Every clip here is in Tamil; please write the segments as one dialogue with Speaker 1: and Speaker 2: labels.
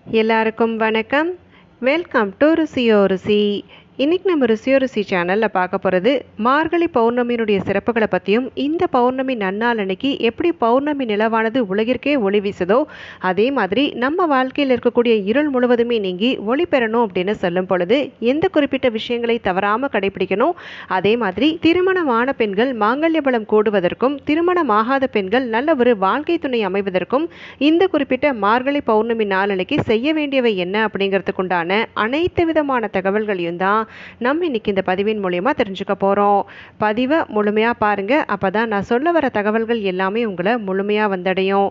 Speaker 1: எல்லாருக்கும் வணக்கம். வெல்கம் டு ருசியோ ருசி. இன்றைக்கி நம்ம ருசியோ ருசி சேனலில் பார்க்க போகிறது மார்கழி பௌர்ணமியினுடைய சிறப்புகளை பற்றியும், இந்த பௌர்ணமி நன்னாள் அன்னைக்கு எப்படி பௌர்ணமி நிலவானது உலகிற்கே ஒளி வீசுதோ அதே மாதிரி நம்ம வாழ்க்கையில் இருக்கக்கூடிய இருள் முழுவதுமே நீங்கி ஒளி பெறணும் அப்படின்னு சொல்லும் பொழுது எந்த குறிப்பிட்ட விஷயங்களை தவறாமல் கடைபிடிக்கணும், அதே மாதிரி திருமணமான பெண்கள் மாங்கல்ய பலம் கூடுவதற்கும், திருமணமாகாத பெண்கள் நல்ல ஒரு வாழ்க்கை துணை அமைவதற்கும் இந்த குறிப்பிட்ட மார்கழி பௌர்ணமி நாள் அன்னைக்கு செய்ய வேண்டியவை என்ன அப்படிங்கிறதுக்குண்டான அனைத்து விதமான தகவல்களையும் தான் நம்ம இன்னைக்கு இந்த பதிவின் மூலமா தெரிஞ்சுக்க போறோம். பதிவை முழுமையா பாருங்க. அப்பதான் நான் சொல்ல வர தகவல்கள் எல்லாமே உங்களை முழுமையா வந்தடையும்.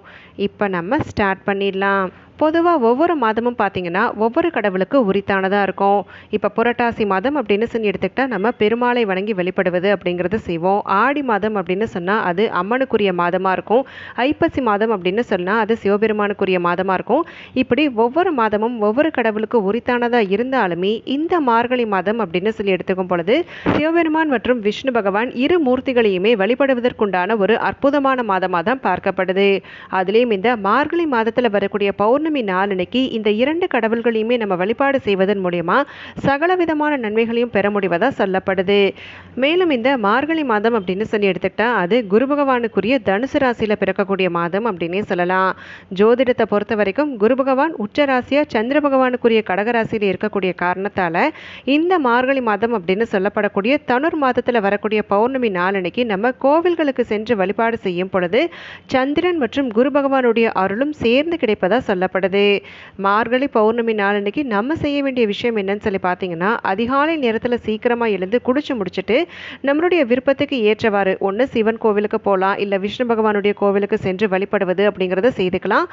Speaker 1: இப்ப நம்ம ஸ்டார்ட் பண்ணிடலாம். பொதுவாக ஒவ்வொரு மாதமும் பார்த்திங்கன்னா ஒவ்வொரு கடவுளுக்கு உரித்தானதாக இருக்கும். இப்போ புரட்டாசி மாதம் அப்படின்னு சொல்லி எடுத்துக்கிட்டால் நம்ம பெருமாளை வணங்கி வெளிப்படுவது அப்படிங்கிறத செய்வோம். ஆடி மாதம் அப்படின்னு சொன்னால் அது அம்மனுக்குரிய மாதமாக இருக்கும். ஐப்பசி மாதம் அப்படின்னு சொன்னால் அது சிவபெருமானுக்குரிய மாதமாக இருக்கும். இப்படி ஒவ்வொரு மாதமும் ஒவ்வொரு கடவுளுக்கு உரித்தானதாக இருந்தாலுமே இந்த மார்கழி மாதம் அப்படின்னு சொல்லி எடுத்துக்கும் பொழுது சிவபெருமான் மற்றும் விஷ்ணு பகவான் இரு மூர்த்திகளையுமே வழிபடுவதற்குண்டான ஒரு அற்புதமான மாதமாக தான் பார்க்கப்படுது. அதுலேயும் இந்த மார்கழி மாதத்தில் வரக்கூடிய பௌர்ணமி நாளன்னைக்கு இந்த இரண்டு கடவுள்களையுமே நம்ம வழிபாடு செய்வதன் மூலமா சகல விதமான நன்மைகளையும் பெற முடிவதா சொல்லப்படுது. மேலும் இந்த மார்கழி மாதம் அப்படின்னு சொல்லி எடுத்துக்கிட்டா அது குரு பகவானுக்குரிய தனுசு ராசியில பிறக்கக்கூடிய மாதம் அப்படின்னே சொல்லலாம். ஜோதிடத்தை பொறுத்த வரைக்கும் குரு பகவான் உச்ச ராசியா சந்திர பகவானுக்குரிய கடகராசியில இருக்கக்கூடிய காரணத்தால இந்த மார்கழி மாதம் அப்படின்னு சொல்லப்படக்கூடிய தனுர் மாதத்துல வரக்கூடிய பௌர்ணமி நாளன்னைக்கு நம்ம கோவில்களுக்கு சென்று வழிபாடு செய்யும் பொழுது சந்திரன் மற்றும் குரு பகவானுடைய அருளும் சேர்ந்து கிடைப்பதா சொல்லப்படுது. மார்கழி பௌர்ணமி நாளன்னைக்கு நம்ம செய்ய வேண்டிய விஷயம் என்னன்னு சொல்லி பார்த்தீங்கன்னா, அதிகாலை நேரத்தில் சீக்கிரமாக எழுந்து குடிச்சு முடிச்சுட்டு நம்மளுடைய விருப்பத்துக்கு ஏற்றவாறு ஒன்று சிவன் கோவிலுக்கு போகலாம், இல்லை விஷ்ணு பகவானுடைய கோவிலுக்கு சென்று வழிபடுவது அப்படிங்கிறத செய்துக்கலாம்.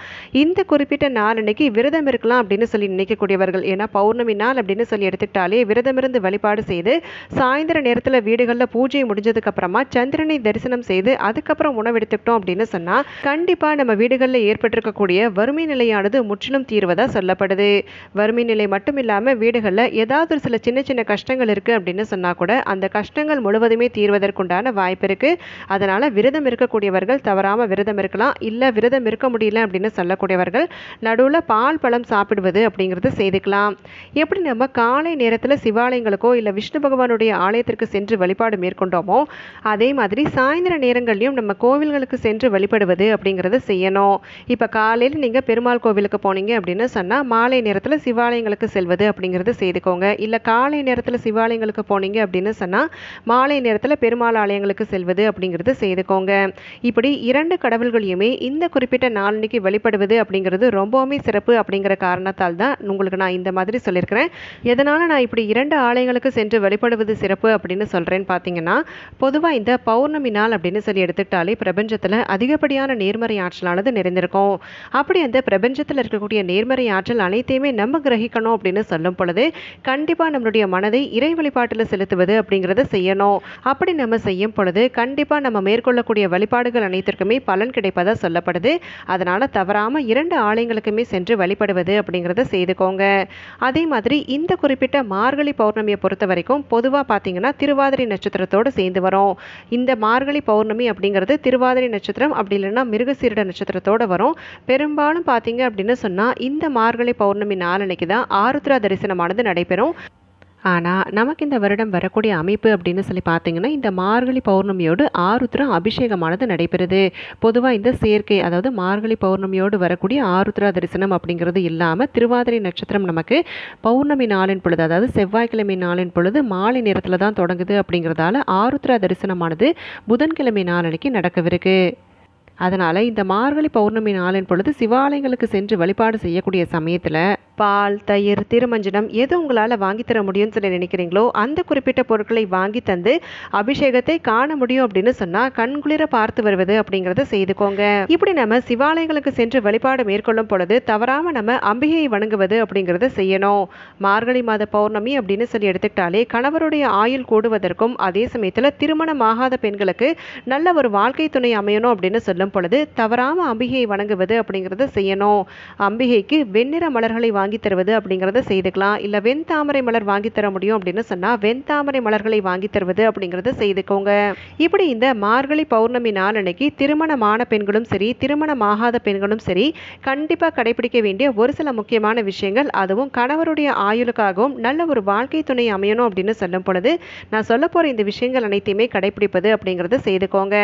Speaker 1: இந்த குறிப்பிட்ட நாளன்னைக்கு விரதம் இருக்கலாம் அப்படின்னு சொல்லி நினைக்கக்கூடியவர்கள், ஏன்னா பௌர்ணமி நாள் அப்படின்னு சொல்லி எடுத்துக்கிட்டாலே விரதம் இருந்து வழிபாடு செய்து சாயந்தர நேரத்தில் வீடுகளில் பூஜை முடிஞ்சதுக்கு அப்புறமா சந்திரனை தரிசனம் செய்து அதுக்கப்புறம் உணவு எடுத்துக்கிட்டோம் அப்படின்னு சொன்னால் கண்டிப்பாக நம்ம வீடுகளில் ஏற்பட்டிருக்கக்கூடிய வறுமை நிலையானது முற்றிலும் தீர்வதா சொல்லப்படுது. வறுமை நிலை மட்டும் இல்லாமல் வீடுகளில் ஏதாவது ஒரு சில சின்ன சின்ன கஷ்டங்கள் இருக்கு அப்படின்னு சொன்னா கூட அந்த கஷ்டங்கள் முழுவதுமே தீர்வதற்குண்டான வாய்ப்பு இருக்கு. அதனால விரதம் இருக்கக்கூடியவர்கள் தவறாம விரதம் இருக்கலாம். இல்ல விரதம் இருக்க முடியல அப்படின்னு சொல்லக்கூடியவர்கள் நடுவில் பால் பழம் சாப்பிடுவது அப்படிங்கிறது செய்துக்கலாம். எப்படி நம்ம காலை நேரத்தில் சிவாலயங்களுக்கோ இல்லை விஷ்ணு பகவானுடைய ஆலயத்திற்கு சென்று வழிபாடு மேற்கொண்டோமோ அதே மாதிரி சாயந்தர நேரங்கள்லையும் நம்ம கோவில்களுக்கு சென்று வழிபடுவது அப்படிங்கிறத செய்யணும். இப்போ காலையில் நீங்கள் பெருமாள் கோவிலுக்கு போனீங்க அப்படின்னு சொன்னால் மாலை நேரத்தில் சிவாலயங்களுக்கு செல்வது அப்படிங்கிறது செய்துக்கோங்க. இல்லை காலை நேரத்தில் சிவாலயங்களுக்கு போனீங்க அப்படின்னு சொன்னால் மாலை நேரத்தில் பெருமாள் ஆலயங்களுக்கு செல்வது அப்படிங்கிறது செய்துக்கோங்க. இப்படி இரண்டு கடவுள்களையுமே இந்த குறிப்பிட்ட நாளன்னைக்கு வழிபடுவது அப்படிங்கிறது ரொம்பவுமே சிறப்பு அப்படிங்கிற காரணத்தால் தான் உங்களுக்கு நான் இந்த மாதிரி சொல்லியிருக்கிறேன். எதனால் நான் இப்படி இரண்டு ஆலயங்களுக்கு சென்று வழிபடுவது சிறப்பு அப்படின்னு சொல்கிறேன்னு பார்த்தீங்கன்னா, பொதுவாக இந்த பௌர்ணமி நாள் அப்படின்னு சொல்லி எடுத்துக்கிட்டாலே பிரபஞ்சத்தில் அதிகப்படியான நேர்மறை ஆற்றலானது நிறைந்திருக்கும். அப்படி அந்த பிரபஞ்சத்தில் இருக்கக்கூடிய நேர்மறை ஆற்றல் அனைத்தையுமே நம்ம கிரகிக்கணும் அப்படின்னு சொல்லும் பொழுது கண்டிப்பாக நம்மளுடைய மனதை இறை வழிபாட்டில் செலுத்துவது அப்படிங்கிறத செய்யணும். அப்படி நம்ம செய்யும் பொழுது கண்டிப்பாக நம்ம மேற்கொள்ளக்கூடிய வழிபாடுகள் அனைத்திற்குமே பலன் கிடைப்பதா சொல்லப்படுது. அதனால் தவறாமல் இரண்டு ஆலயங்களுக்குமே சென்று வழிபடுவது அப்படிங்கிறத செய்துக்கோங்க. அதே மாதிரி இந்த குறிப்பிட்ட மார்கழி பௌர்ணமியை பொறுத்த வரைக்கும் பொதுவாக பார்த்தீங்கன்னா திருவாதிரை நட்சத்திரத்தோடு சேர்ந்து வரும். இந்த மார்கழி பௌர்ணமி அப்படிங்கிறது திருவாதிரை நட்சத்திரம் அப்படி இல்லைன்னா மிருகசீரிட நட்சத்திரத்தோடு வரும். பெரும்பாலும் பார்த்தீங்க அப்படின்னு சொன்னால் இந்த மார்கழி பௌர்ணமி நாளன்னைக்கு தான் ஆருத்ரா தரிசனமானது நடைபெறும். ஆனால் நமக்கு இந்த வருடம் வரக்கூடிய அமைப்பு அப்படின்னு சொல்லி பார்த்தீங்கன்னா இந்த மார்கழி பௌர்ணமியோடு ஆருத்ரா அபிஷேகமானது நடைபெறுது. பொதுவாக இந்த சேர்க்கை, அதாவது மார்கழி பௌர்ணமியோடு வரக்கூடிய ஆருத்ரா தரிசனம் அப்படிங்கிறது இல்லாமல் திருவாதிரை நட்சத்திரம் நமக்கு பௌர்ணமி நாளின் பொழுது, அதாவது செவ்வாய்க்கிழமை நாளின் பொழுது மாலை நேரத்தில் தான் தொடங்குது. அப்படிங்கிறதால ஆருத்ரா தரிசனமானது புதன்கிழமை நாளன்னைக்கு நடக்கவிருக்கு. அதனால் இந்த மார்கழி பௌர்ணமி நாளின் பொழுது சிவாலயங்களுக்கு சென்று வழிபாடு செய்யக்கூடிய சமயத்தில் பால், தயிர், திருமஞ்சனம் எது உங்களால் வாங்கித்தர முடியும்னு சொல்லி நினைக்கிறீங்களோ அந்த குறிப்பிட்ட பொருட்களை வாங்கி தந்து அபிஷேகத்தை காண முடியும் அப்படின்னு சொன்னால் கண்குளிர பார்த்து வருவது அப்படிங்கிறத செய்துக்கோங்க. இப்படி நம்ம சிவாலயங்களுக்கு சென்று வழிபாடு மேற்கொள்ளும் பொழுது தவறாமல் நம்ம அம்பிகையை வணங்குவது அப்படிங்கிறத செய்யணும். மார்கழி மாத பௌர்ணமி அப்படின்னு சொல்லி எடுத்துக்கிட்டாலே கணவருடைய ஆயுள் கூடுவதற்கும் அதே சமயத்தில் திருமணமாகாத பெண்களுக்கு நல்ல ஒரு வாழ்க்கை துணை அமையணும் அப்படின்னு சொல்லும் சொல்லும் பொழுது தவறாமல் அம்பிகையை வணங்குவது அப்படிங்கிறத செய்யணும். அம்பிகைக்கு வெண்ணிற மலர்களை வாங்கி தருவது அப்படிங்கிறத செய்துக்கலாம். இல்லை வெண்தாமரை மலர் வாங்கி தர முடியும் அப்படின்னு சொன்னால் வெண்தாமரை மலர்களை வாங்கி தருவது அப்படிங்கிறத செய்துக்கோங்க. இப்படி இந்த மார்கழி பௌர்ணமி நாள் அன்னைக்கு திருமணமான பெண்களும் சரி, திருமணமாகாத பெண்களும் சரி, கண்டிப்பாக கடைபிடிக்க வேண்டிய ஒரு சில முக்கியமான விஷயங்கள், அதுவும் கணவருடைய ஆயுளுக்காகவும் நல்ல ஒரு வாழ்க்கை துணை அமையணும் அப்படின்னு சொல்லும் பொழுது நான் சொல்ல போகிற இந்த விஷயங்கள் அனைத்தையுமே கடைபிடிப்பது அப்படிங்கிறத செய்துக்கோங்க.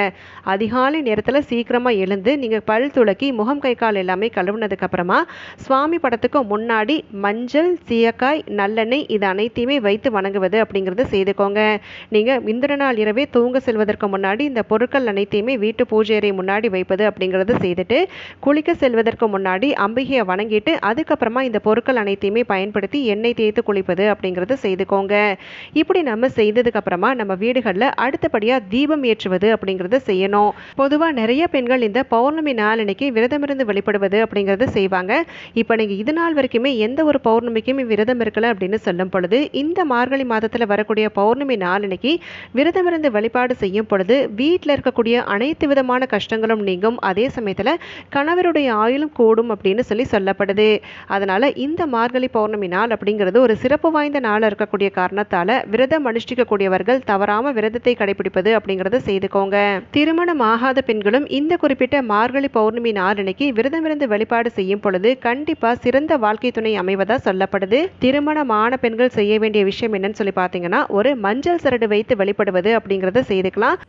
Speaker 1: அதிகாலை நேரத்தில் சீக்கிரமாக எழுந்து நீங்கள் பல் துளக்கி முகம் கை கால் எல்லாமே கழுவுனதுக்கு அப்புறமா சுவாமி படத்துக்கு முன்னாடி மஞ்சள், சீயக்காய், நல்லெண்ணெய் இது அனைத்தையுமே வைத்து வணங்குவது அப்படிங்கிறத செய்துக்கோங்க. நீங்கள் இந்திர நாள் இரவே தூங்க செல்வதற்கு முன்னாடி இந்த பொருட்கள் அனைத்தையுமே வீட்டு பூஜை அறை முன்னாடி வைப்பது அப்படிங்கிறத செய்துட்டு குளிக்க செல்வதற்கு முன்னாடி அம்பிகையை வணங்கிட்டு அதுக்கப்புறமா இந்த பொருட்கள் அனைத்தையுமே பயன்படுத்தி எண்ணெய் தேய்த்து குளிப்பது அப்படிங்கிறத செய்துக்கோங்க. இப்படி நம்ம செய்ததுக்கு அப்புறமா நம்ம வீடுகளில் அடுத்தபடியாக தீபம் ஏற்றுவது அப்படிங்கிறத செய்யணும். பொதுவாக நிறைய பெண்கள் இந்த பௌர்ணமி நாள் அன்னைக்கு விரதமிருந்து வெளிப்படுவது அப்படிங்கிறத செய்வாங்க. இப்போ நீங்கள் இது நாள் வரைக்குமே எந்த ஒரு பௌர்ணமிக்குமே விரதம் இருக்கல அப்படின்னு சொல்லும் பொழுது இந்த மார்கழி மாதத்தில் வரக்கூடிய பௌர்ணமி நாள் அன்னைக்கு விரதமிருந்து வழிபாடு செய்யும் பொழுது வீட்டில் இருக்கக்கூடிய அனைத்து விதமான கஷ்டங்களும் நீங்கும். அதே சமயத்தில் கணவருடைய ஆயுளும் கூடும் அப்படின்னு சொல்லப்படுது. அதனால இந்த மார்கழி பௌர்ணமி நாள் அப்படிங்கிறது ஒரு சிறப்பு வாய்ந்த நாள் இருக்கக்கூடிய காரணத்தால விரதம் அனுஷ்டிக்கக்கூடியவர்கள் தவறாம விரதத்தை கடைபிடிப்பது அப்படிங்கிறத செய்துக்கோங்க. திருமணம் ஆகாத பெண்களும் இந்த குறிப்பிட்ட மார்கழி பௌர்ணமி நாள் அன்னைக்கு விரதமிருந்து வழிபாடு செய்யும் பொழுது கண்டிப்பா சிறந்த வாழ்க்கை துணை அமைவதா சொல்லப்படுது. திருமணமான பெண்கள் செய்ய வேண்டிய விஷயம் என்னன்னு சொல்லி பார்த்தீங்கன்னா ஒரு மஞ்சள் சரடு வைத்து வழிபடுவது அப்படிங்கிறத செய்துக்கலாம்.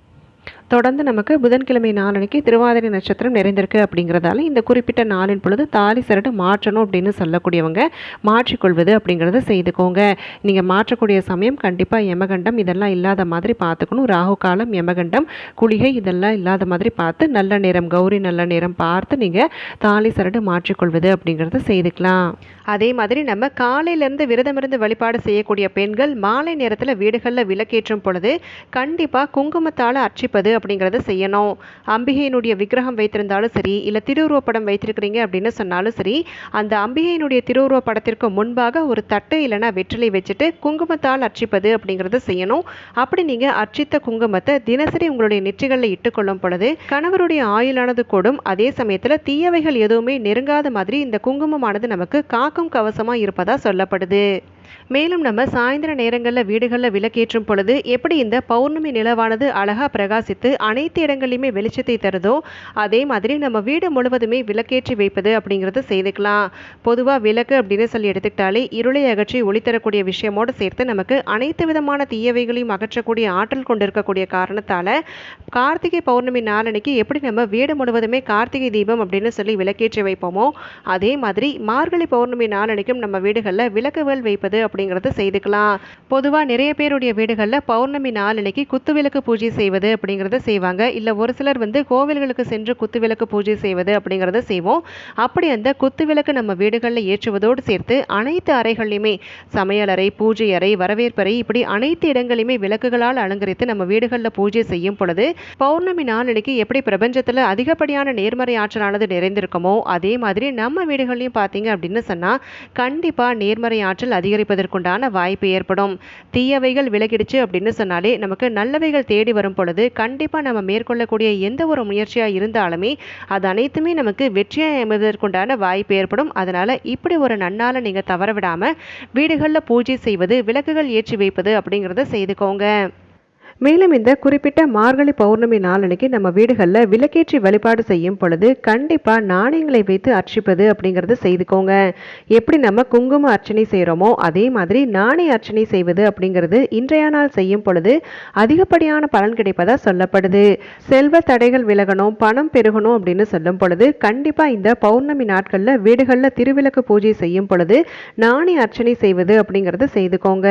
Speaker 1: தொடர்ந்து நமக்கு புதன்கிழமை நாளன்னைக்கு திருவாதிரை நட்சத்திரம் நிறைந்திருக்கு அப்படிங்கிறதால இந்த குறிப்பிட்ட நாளின் பொழுது தாலி சரடு மாற்றணும் அப்படின்னு சொல்லக்கூடியவங்க மாற்றிக்கொள்வது அப்படிங்கிறத செய்துக்கோங்க. நீங்கள் மாற்றக்கூடிய சமயம் கண்டிப்பாக யமகண்டம் இதெல்லாம் இல்லாத மாதிரி பார்த்துக்கணும். ராகு காலம், யமகண்டம், குளிகை இதெல்லாம் இல்லாத மாதிரி பார்த்து நல்ல நேரம், கௌரி நல்ல நேரம் பார்த்து நீங்கள் தாலி சரடு மாற்றிக்கொள்வது அப்படிங்கிறத செய்துக்கலாம். அதே மாதிரி நம்ம காலையிலேருந்து விரதமிருந்து வழிபாடு செய்யக்கூடிய பெண்கள் மாலை நேரத்தில் வீடுகளில் விளக்கேற்றும் பொழுது கண்டிப்பாக குங்குமத்தால் அர்ச்சிப்பது அப்படிங்கிறத செய்யணும். அம்பிகையினுடைய விக்கிரகம் வைத்திருந்தாலும் சரி, இல்லை திருவுருவப்படம் வைத்திருக்கிறீங்க அப்படின்னு சொன்னாலும் சரி, அந்த அம்பிகையினுடைய திருவுருவ படத்திற்கு முன்பாக ஒரு தட்டு இல்லைனா வெற்றிலை வச்சுட்டு குங்குமத்தால் அர்ச்சிப்பது அப்படிங்கிறத செய்யணும். அப்படி நீங்கள் அர்ச்சித்த குங்குமத்தை தினசரி உங்களுடைய நெற்றிகளில் இட்டுக்கொள்ளும் பொழுது கணவருடைய ஆயுளானது கூடும். அதே சமயத்தில் தீயவைகள் எதுவுமே நெருங்காத மாதிரி இந்த குங்குமமானது நமக்கு காக்கும் கவசமாக இருப்பதா சொல்லப்படுது. மேலும் நம்ம சாயந்தர நேரங்களில் வீடுகளில் விளக்கேற்றும் பொழுது எப்படி இந்த பௌர்ணமி நிலவானது அழகாக பிரகாசித்து அனைத்து இடங்கள்லையுமே வெளிச்சத்தை தருதோ அதே மாதிரி நம்ம வீடு முழுவதுமே விளக்கேற்றி வைப்பது அப்படிங்கிறத செய்துக்கலாம். பொதுவாக விளக்கு அப்படின்னு சொல்லி எடுத்துக்கிட்டாலே இருளை அகற்றி ஒளி தரக்கூடிய விஷயமோடு சேர்த்து நமக்கு அனைத்து விதமான தீயவைகளையும் அகற்றக்கூடிய ஆற்றல் கொண்டு இருக்கக்கூடிய காரணத்தால் கார்த்திகை பௌர்ணமி நாளன்னைக்கு எப்படி நம்ம வீடு முழுவதுமே கார்த்திகை தீபம் அப்படின்னு சொல்லி விளக்கேற்றி வைப்போமோ அதே மாதிரி மார்கழி பௌர்ணமி நாளன்னைக்கும் நம்ம வீடுகளில் விளக்குகள் வைப்பது அப்படிங்கிறத செய்துக்கலாம். பொதுவாக நிறைய பேருடைய வீடுகளில் பௌர்ணமி நாள் அன்னைக்கு குத்துவிளக்கு பூஜை செய்வது அப்படிங்கிறத செய்வாங்க. இல்லை ஒரு சிலர் கோவில்களுக்கு சென்று குத்துவிளக்கு பூஜை செய்வது அப்படிங்கிறத செய்வோம். அப்படி அந்த குத்துவிளக்கு நம்ம வீடுகளில் ஏற்றுவதோடு சேர்த்து அனைத்து அறைகள்லையுமே சமையலறை, பூஜை அறை, வரவேற்பறை இப்படி அனைத்து இடங்களையுமே விளக்குகளால் அலங்கரித்து நம்ம வீடுகளில் பூஜை செய்யும் பொழுது பௌர்ணமி நாள் அன்னைக்கு எப்படி பிரபஞ்சத்தில் அதிகப்படியான நேர்மறை ஆற்றலானது நிறைந்திருக்குமோ அதே மாதிரி நம்ம வீடுகள்லையும் பார்த்தீங்க அப்படின்னு சொன்னால் கண்டிப்பாக நேர்மறை ஆற்றல் அதிகரிப்பதற்குண்டான வாய்ப்பு ஏற்படும். தீயவைகள் விலகிடுச்சு அப்படின்னு சொன்னாலே நமக்கு நல்லவைகள் தேடி வரும் பொழுது கண்டிப்பாக நம்ம மேற்கொள்ளக்கூடிய எந்த ஒரு முயற்சியாக இருந்தாலுமே அது அனைத்துமே நமக்கு வெற்றியாக அமைவதற்குண்டான வாய்ப்பு ஏற்படும். அதனால் இப்படி ஒரு நன்னால நீங்கள் தவற விடாமல் வீடுகளில் பூஜை செய்வது, விளக்குகள் ஏற்றி வைப்பது அப்படிங்கிறத செய்துக்கோங்க. மேலும் இந்த குறிப்பிட்ட மார்கழி பௌர்ணமி நாளன்னைக்கு நம்ம வீடுகளில் விளக்கேற்றி வழிபாடு செய்யும் பொழுது கண்டிப்பாக நாணயங்களை வைத்து அர்ச்சிப்பது அப்படிங்கிறது செய்துக்கோங்க. எப்படி நம்ம குங்கும அர்ச்சனை செய்கிறோமோ அதே மாதிரி நாணய அர்ச்சனை செய்வது அப்படிங்கிறது இன்றைய நாள் செய்யும் பொழுது அதிகப்படியான பலன் கிடைப்பதா சொல்லப்படுது. செல்வ தடைகள் விலகணும், பணம் பெருகணும் அப்படின்னு சொல்லும் பொழுது கண்டிப்பாக இந்த பௌர்ணமி நாட்களில் வீடுகளில் திருவிளக்கு பூஜை செய்யும் பொழுது நாணய அர்ச்சனை செய்வது அப்படிங்கிறது செய்துக்கோங்க.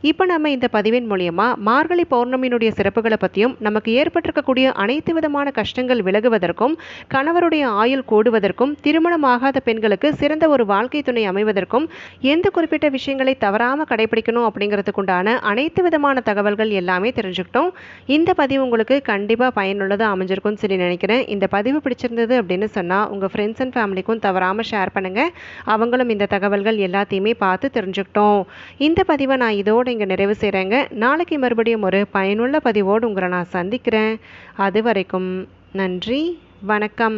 Speaker 1: இப்போ நம்ம இந்த பதிவின் மூலியமா மார்கழி பௌர்ணமியினுடைய சிறப்புகளை பற்றியும் நமக்கு ஏற்பட்டிருக்கக்கூடிய அனைத்து விதமான கஷ்டங்கள் விலகுவதற்கும் கணவருடைய ஆயுள் கூடுவதற்கும் திருமணமாகாத பெண்களுக்கு சிறந்த ஒரு வாழ்க்கை துணை அமைவதற்கும் எந்த குறிப்பிட்ட விஷயங்களை தவறாமல் கடைபிடிக்கணும் அப்படிங்கிறதுக்குண்டான அனைத்து விதமான தகவல்கள் எல்லாமே தெரிஞ்சுக்கிட்டோம். இந்த பதிவு உங்களுக்கு கண்டிப்பாக பயனுள்ளதாக அமைஞ்சிருக்கும்னு சொல்லி நினைக்கிறேன். இந்த பதிவு பிடிச்சிருந்தது அப்படின்னு சொன்னால் உங்கள் ஃப்ரெண்ட்ஸ் அண்ட் ஃபேமிலிக்கும் தவறாமல் ஷேர் பண்ணுங்கள். அவங்களும் இந்த தகவல்கள் எல்லாத்தையுமே பார்த்து தெரிஞ்சுக்கிட்டோம். இந்த பதிவை நான் இதோட இங்கே நிறைவு செய்கிறேங்க. நாளைக்கு மறுபடியும் ஒரு பயனுள்ள பதிவோடு உங்களை நான் சந்திக்கிறேன். அது வரைக்கும் நன்றி, வணக்கம்.